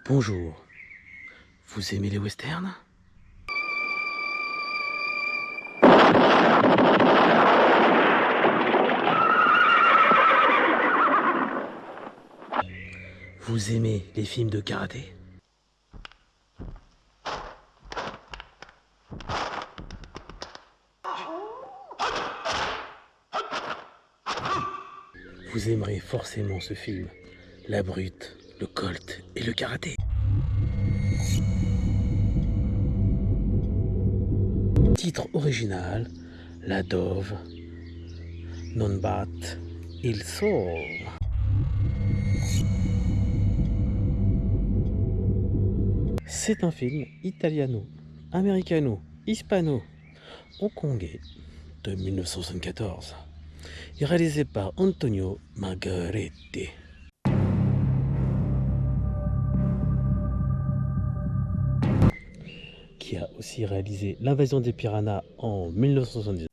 Bonjour, vous aimez les westerns? Vous aimez les films de karaté? Vous aimerez forcément ce film, La Brute, le Colt et le karaté. Titre original, La Dove non bat il sol. C'est un film italiano-américano-hispano-hongkongais de 1974 et réalisé par Antonio Margheriti. Qui a aussi réalisé L'invasion des piranhas en 1970.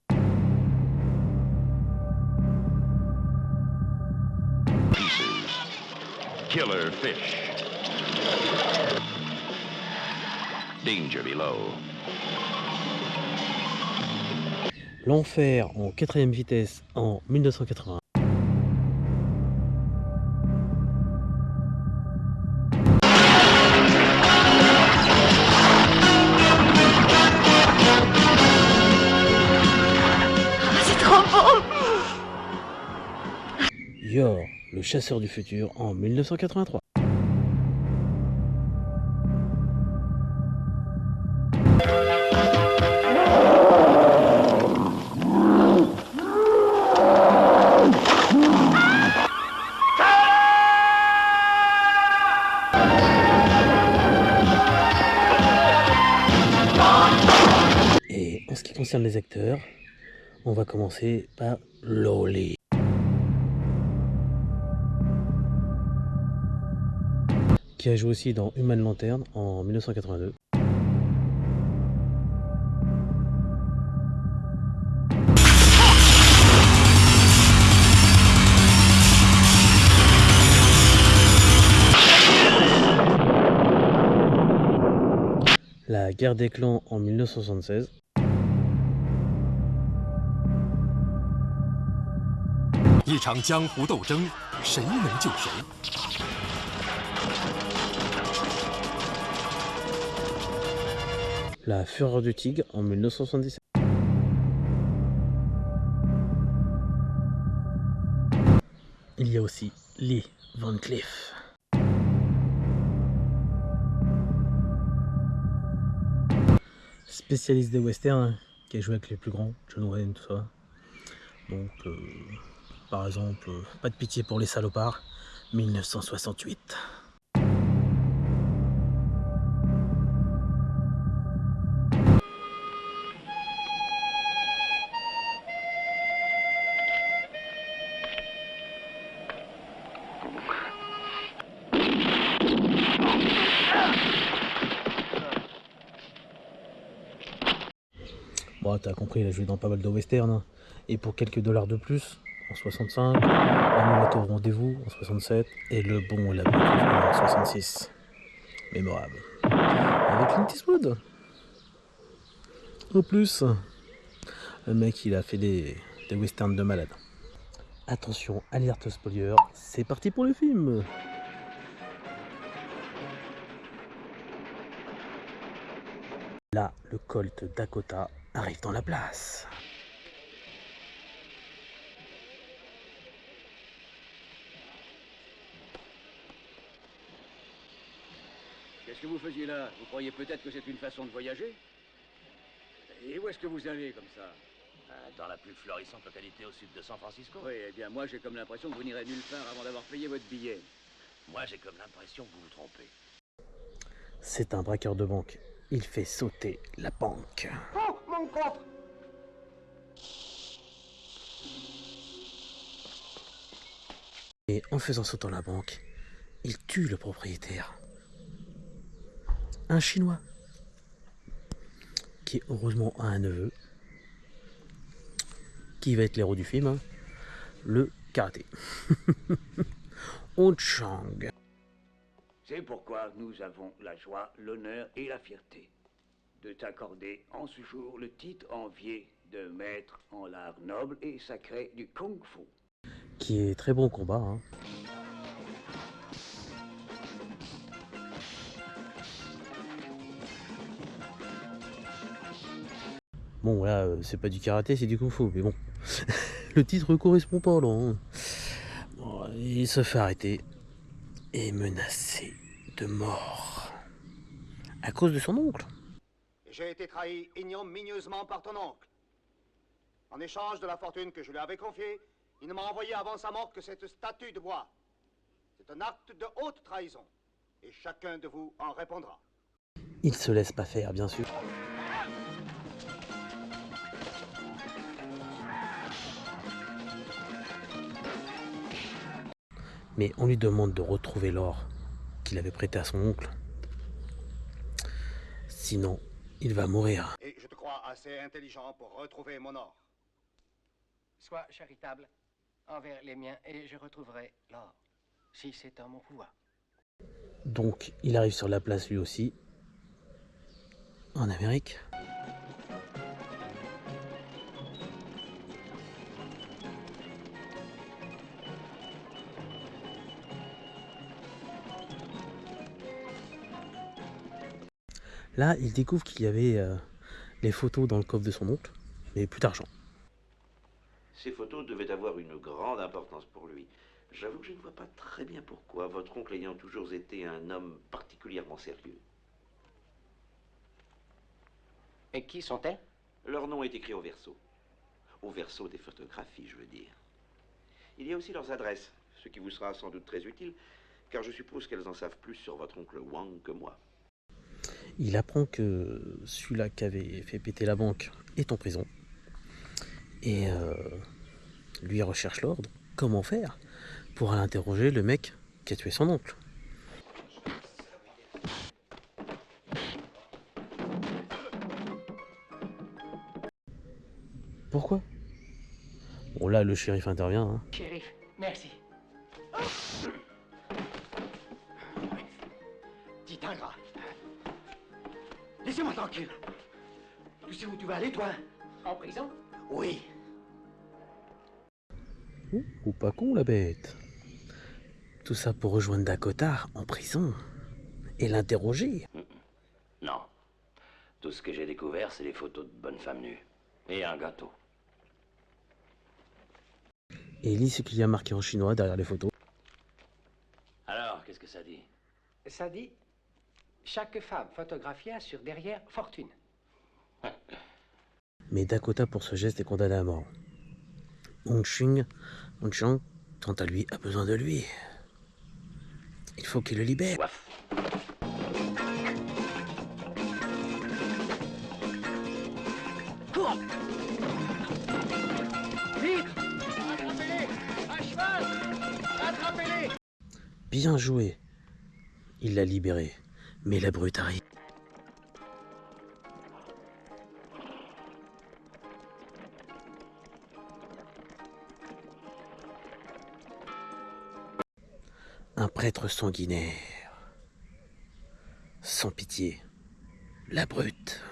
Killer fish. Danger below. L'enfer en 4ème vitesse en 1980. C'est trop beau! Yor, le chasseur du futur en 1983. Et en ce qui concerne les acteurs, on va commencer par Lowry, qui a joué aussi dans Human Lantern en 1982. La guerre des clans en 1976. La fureur du tigre en 1977. Il y a aussi Lee Van Cleef. Spécialiste des westerns, qui a joué avec les plus grands, John Wayne, tout ça. Donc, par exemple, Pas de pitié pour les salopards, 1968. Bon, t'as compris, il a joué dans pas mal de westerns, hein. Et pour quelques dollars de plus, en 65, Amour au rendez-vous en 67, et Le Bon et la Bête en 66. Mémorable. Avec Clint Eastwood. En plus, le mec, il a fait des westerns de malade. Attention, alerte spoiler, c'est parti pour le film. Là, le Colt Dakota arrive dans la place. Qu'est-ce que vous faisiez là? Vous croyez peut-être que c'est une façon de voyager? Et où est-ce que vous allez comme ça? Dans la plus florissante localité au sud de San Francisco. Oui, eh bien moi j'ai comme l'impression que vous n'irez nulle part avant d'avoir payé votre billet. Moi j'ai comme l'impression que vous vous trompez. C'est un braqueur de banque. Il fait sauter la banque. Oh, mon coffre! Et en faisant sauter la banque, il tue le propriétaire. Un Chinois. Qui heureusement a un neveu. Qui va être l'héros du film, hein, le karaté. On Chang. C'est pourquoi nous avons la joie, l'honneur et la fierté de t'accorder en ce jour le titre envié de maître en l'art noble et sacré du Kung Fu. Qui est très bon combat, hein. Bon là, c'est pas du karaté, c'est du Kung Fu, mais bon. Le titre correspond pas là, hein. Bon, il se fait arrêter et menacé de mort à cause de son oncle. J'ai été trahi ignominieusement par ton oncle. En échange de la fortune que je lui avais confiée, il ne m'a envoyé avant sa mort que cette statue de bois. C'est un acte de haute trahison. Et chacun de vous en répondra. Il se laisse pas faire, bien sûr. Mais on lui demande de retrouver l'or qu'il avait prêté à son oncle. Sinon, il va mourir. Et je te crois assez intelligent pour retrouver mon or. Sois charitable envers les miens et je retrouverai l'or, si c'est en mon pouvoir. Donc, il arrive sur la place lui aussi, en Amérique. Là, il découvre qu'il y avait les photos dans le coffre de son oncle, mais plus d'argent. Ces photos devaient avoir une grande importance pour lui. J'avoue que je ne vois pas très bien pourquoi, votre oncle ayant toujours été un homme particulièrement sérieux. Et qui sont-elles? Leur nom est écrit au verso. Au verso des photographies, je veux dire. Il y a aussi leurs adresses, ce qui vous sera sans doute très utile, car je suppose qu'elles en savent plus sur votre oncle Wang que moi. Il apprend que celui-là qui avait fait péter la banque est en prison. Et lui recherche l'ordre. Comment faire pour aller interroger le mec qui a tué son oncle? Pourquoi? Bon là le shérif intervient, hein. Shérif, merci. Dit ingrat. Laissez-moi tranquille. Tu sais où tu vas aller, toi? En prison? Oui. Ou pas con la bête. Tout ça pour rejoindre Dakota en prison et l'interroger. Non. Tout ce que j'ai découvert, c'est les photos de bonnes femmes nues. Et un gâteau. Et il lit ce qu'il y a marqué en chinois derrière les photos. Alors, qu'est-ce que ça dit? Ça dit, chaque femme photographiée a sur derrière fortune. Mais Dakota pour ce geste est condamné à mort. Hong Chang, quant à lui, a besoin de lui. Il faut qu'il le libère. Soif. Cours! Vite! Attrapez-les! À cheval! Attrapez-les! Bien joué. Il l'a libéré. Mais la brute arrive. Un prêtre sanguinaire. Sans pitié. La brute.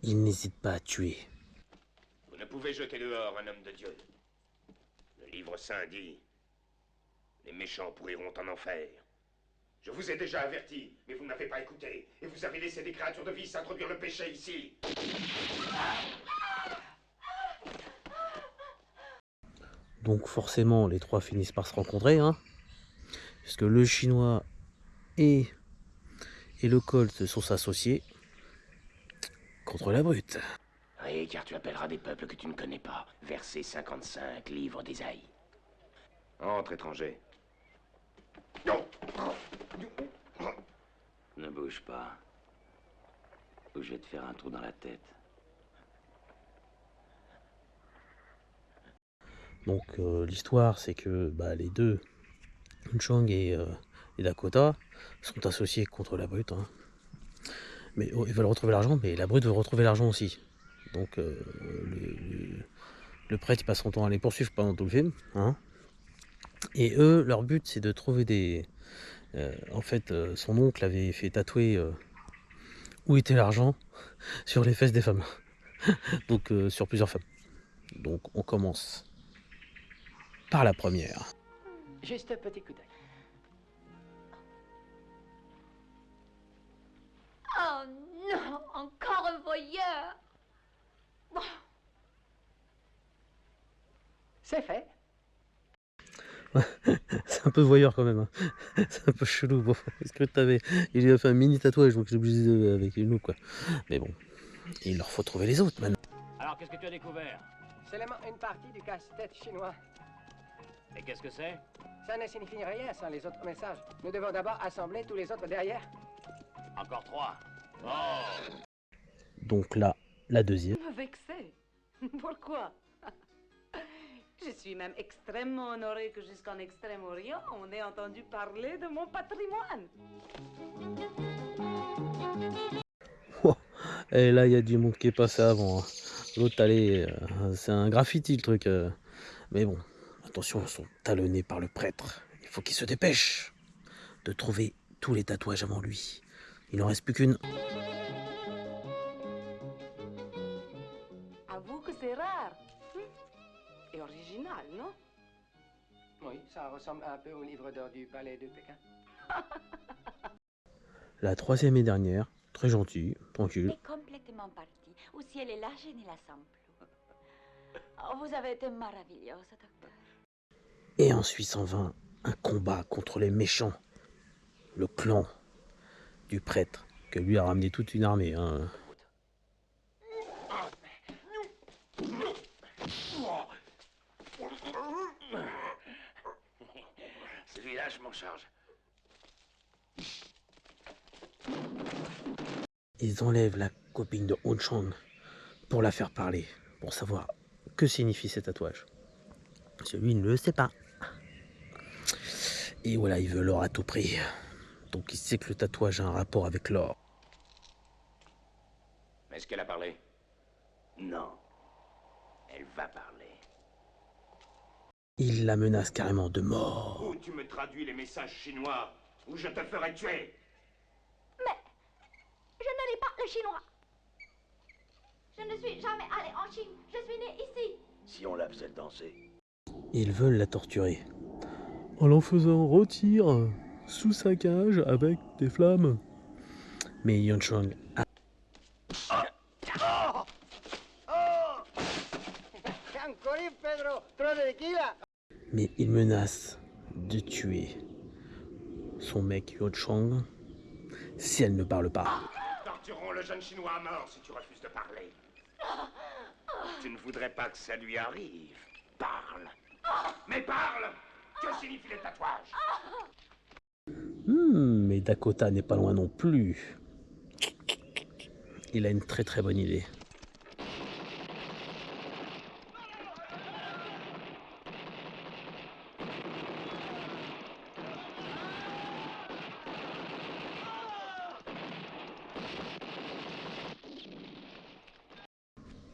Il n'hésite pas à tuer. Vous ne pouvez jeter dehors un homme de Dieu. Le livre saint dit: les méchants pourriront en enfer. Je vous ai déjà averti, mais vous n'avez pas écouté. Et vous avez laissé des créatures de vice introduire le péché ici. Donc forcément, les trois finissent par se rencontrer, hein. Parce que le chinois et le Colt sont associés contre la brute. Oui, car tu appelleras des peuples que tu ne connais pas. Verset 55, livre d'Ésaïe. Entre, étranger. Ne bouge pas. Ou je vais te faire un trou dans la tête. Donc l'histoire, c'est que les deux, Chang et Dakota, sont associés contre la brute, hein. Mais ils veulent retrouver l'argent, mais la brute veut retrouver l'argent aussi. Donc le prêtre il passe son temps à les poursuivre pendant tout le film, hein. Et eux, leur but, c'est de trouver des... en fait, son oncle avait fait tatouer où était l'argent sur les fesses des femmes. Donc, sur plusieurs femmes. Donc, on commence par la première. Juste un petit coup d'œil. Oh non, encore un voyeur. Bon, C'est fait. C'est un peu voyeur quand même. Hein. C'est un peu chelou. Bon, est-ce que t'avais... Il lui a fait un mini tatouage, donc j'ai obligé avec une loupe, quoi. Mais bon, il leur faut trouver les autres maintenant. Alors, qu'est-ce que tu as découvert? Seulement une partie du casse-tête chinois. Et qu'est-ce que c'est? Ça ne signifie rien sans les autres messages. Nous devons d'abord assembler tous les autres derrière. Encore 3. Oh! Donc là, la deuxième. Me vexer. Pourquoi? Je suis même extrêmement honorée que jusqu'en Extrême-Orient, on ait entendu parler de mon patrimoine. Oh, et là, il y a du monde qui est passé avant. Hein. L'autre, allez, c'est un graffiti le truc. Mais bon, attention, ils sont talonnés par le prêtre. Il faut qu'il se dépêche de trouver tous les tatouages avant lui. Il n'en reste plus qu'une. Avoue que c'est rare. Et original, non? Oui, ça ressemble un peu au livre d'or du palais de Pékin. La troisième et dernière, très gentille, tranquille. est complètement parti. Ou si elle est là, je ne la sens plus. Oh, vous avez été maravillosa, docteur. Et ensuite s'en vint un combat contre les méchants. Le clan du prêtre, que lui a ramené toute une armée. Hein. Celui-là, je m'en charge. Ils enlèvent la copine de Hon Chang pour la faire parler, pour savoir que signifie ces tatouages. Celui ne le sait pas. Et voilà, il veut l'or à tout prix. Donc il sait que le tatouage a un rapport avec l'or. Est-ce qu'elle a parlé? Non. Elle va parler. Il la menace carrément de mort. Ou tu me traduis les messages chinois, ou je te ferai tuer. Mais je ne lis pas le chinois. Je ne suis jamais allée en Chine. Je suis née ici. Si on la faisait danser. Ils veulent la torturer. En l'en faisant rôtir sous sa cage avec des flammes. Mais Yuan Chang a... Mais il menace de tuer son mec Yuan Chang si elle ne parle pas. Nous torturerons le jeune chinois à mort si tu refuses de parler. Tu ne voudrais pas que ça lui arrive. Parle. Mais parle! Que signifient les tatouages? Mais Dakota n'est pas loin non plus. Il a une très bonne idée.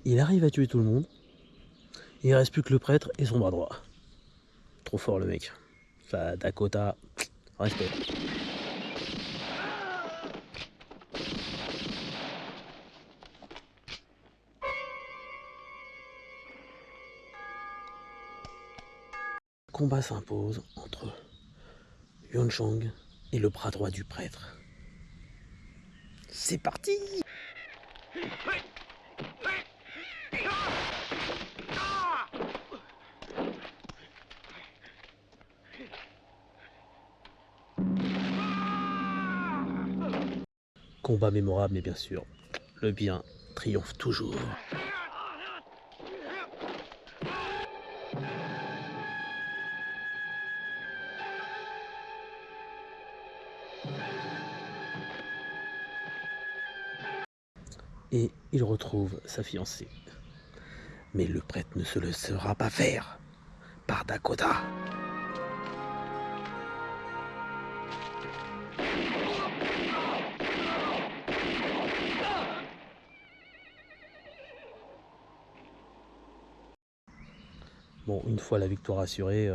Il arrive à tuer tout le monde. Il reste plus que le prêtre et son bras droit. Trop fort le mec. Ça, Dakota, respect. Combat s'impose entre Yuan Chang et le bras droit du prêtre. C'est parti! Combat mémorable, mais bien sûr, le bien triomphe toujours. Et il retrouve sa fiancée. Mais le prêtre ne se le laissera pas faire par Dakota. Bon, une fois la victoire assurée,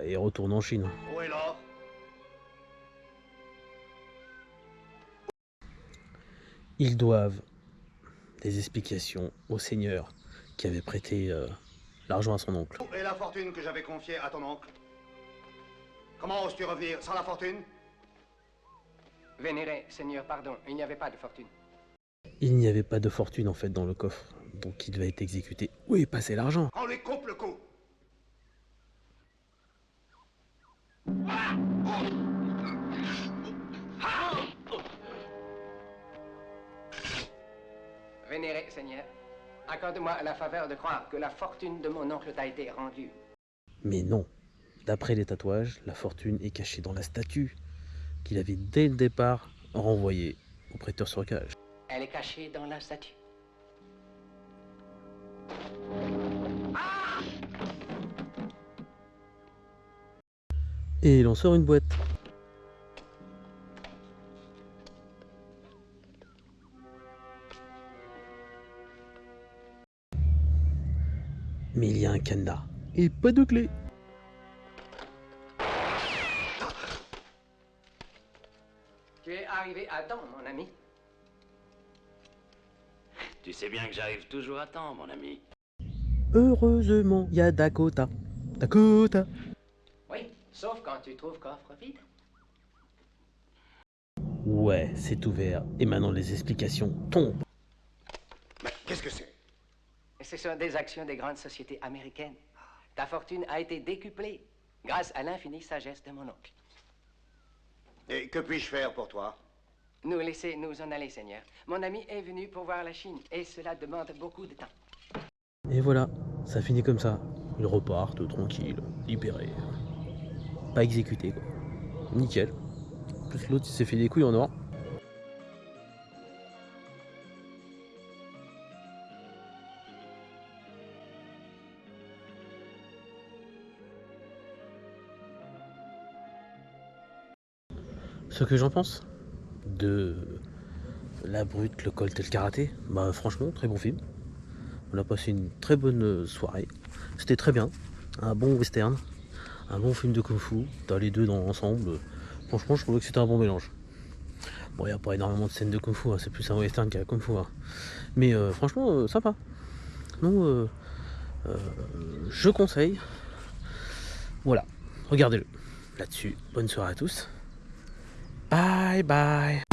il retourne en Chine. Où est l'or? Ils doivent des explications au seigneur qui avait prêté l'argent à son oncle. Où est la fortune que j'avais confiée à ton oncle? Comment oses-tu revenir sans la fortune? Vénéré Seigneur, pardon, il n'y avait pas de fortune. Il n'y avait pas de fortune en fait dans le coffre, donc il devait être exécuté. Où est passé l'argent? On lui coupe le cou. Vénéré Seigneur, accorde-moi la faveur de croire que la fortune de mon oncle t'a été rendue. Mais non. D'après les tatouages, la fortune est cachée dans la statue qu'il avait dès le départ renvoyée au prêteur sur cage. Elle est cachée dans la statue. Et il en sort une boîte. Mais il y a un cadenas et pas de clé. Tu es arrivé à temps, mon ami. Tu sais bien que j'arrive toujours à temps, mon ami. Heureusement, il y a Dakota. Dakota. Oui, sauf quand tu trouves coffre vide. Ouais, c'est ouvert. Et maintenant les explications tombent. Mais qu'est-ce que c'est? Ce sont des actions des grandes sociétés américaines. Ta fortune a été décuplée grâce à l'infinie sagesse de mon oncle. Et que puis-je faire pour toi? Nous laissez nous en aller, Seigneur. Mon ami est venu pour voir la Chine et cela demande beaucoup de temps. Et voilà, ça finit comme ça. Ils repartent tranquilles, libérés. Pas exécutés quoi. Nickel. En plus l'autre il s'est fait des couilles en or. Ce que j'en pense de La Brute, le Colt et le Karaté, bah franchement très bon film. On a passé une très bonne soirée. C'était très bien, un bon western, un bon film de kung-fu. T'as les deux dans l'ensemble. Franchement je trouvais que c'était un bon mélange. Bon il n'y a pas énormément de scènes de kung-fu, hein. C'est plus un western qu'un kung-fu. Hein. Mais franchement sympa. Donc je conseille. Voilà, regardez-le. Là-dessus, bonne soirée à tous. Bye bye.